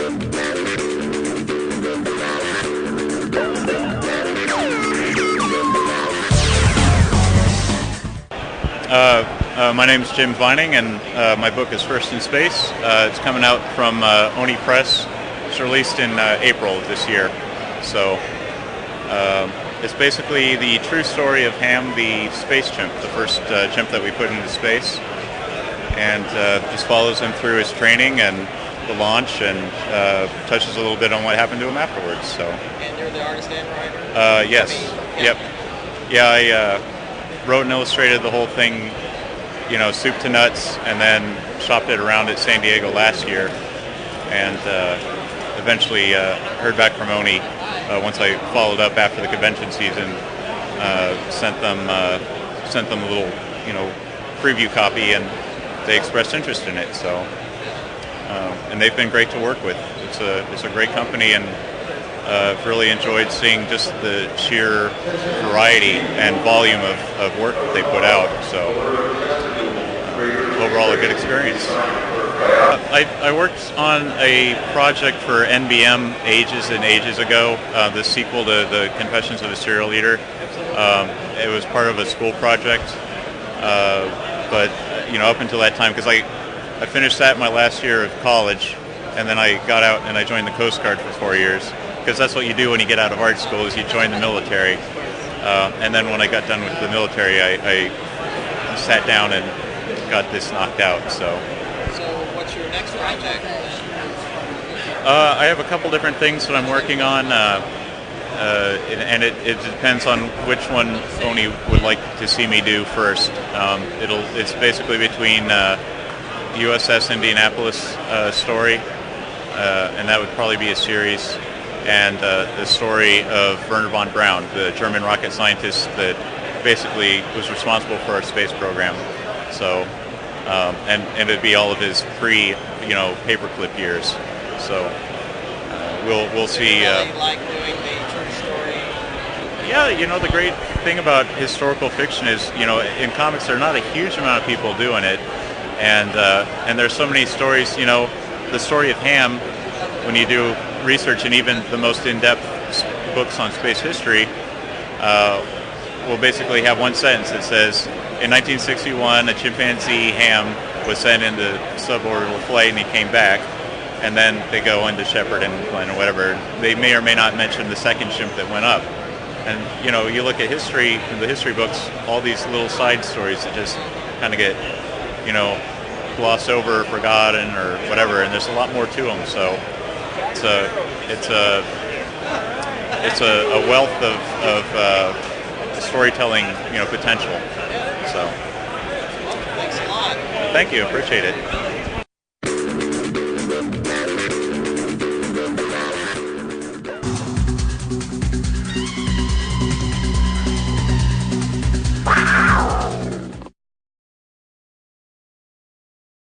My name's Jim Vining, and my book is First in Space. It's coming out from Oni Press. It's released in April of this year. So it's basically the true story of Ham, the space chimp, the first chimp that we put into space, and just follows him through his training and the launch, and touches a little bit on what happened to him afterwards. So. And you're the artist and writer? Yes. Yep. Yeah, I wrote and illustrated the whole thing, soup to nuts, and then shopped it around at San Diego last year, and eventually heard back from Oni once I followed up after the convention season. Sent them a little, preview copy, and they expressed interest in it. So, and they've been great to work with. It's a great company, and I've really enjoyed seeing just the sheer variety and volume of work that they put out. So overall, a good experience. I worked on a project for NBM ages and ages ago, the sequel to the Confessions of a Serial Eater. It was part of a school project, but up until that time, because I finished that my last year of college, and then I got out and I joined the Coast Guard for 4 years. Because that's what you do when you get out of art school, is you join the military. And then when I got done with the military, I sat down and got this knocked out. So what's your next project? I have a couple different things that I'm working on, and it depends on which one Oni would like to see me do first. It's basically between USS Indianapolis story, and that would probably be a series, and the story of Wernher von Braun, the German rocket scientist that basically was responsible for our space program. So, and it'd be all of his paperclip years. So we'll see. Like doing the true story. Yeah, the great thing about historical fiction is, in comics there are not a huge amount of people doing it, and there's so many stories. The story of Ham, when you do research, and even the most in-depth books on space history will basically have one sentence that says, in 1961 a chimpanzee, Ham, was sent into suborbital flight and he came back, and then they go into Shepard and Glenn or whatever. They may or may not mention the second chimp that went up. And you look at history, in the history books, all these little side stories that just kind of get glossed over or forgotten or whatever, and there's a lot more to them. So it's a wealth of storytelling potential. So Thanks a lot. thank you, appreciate it.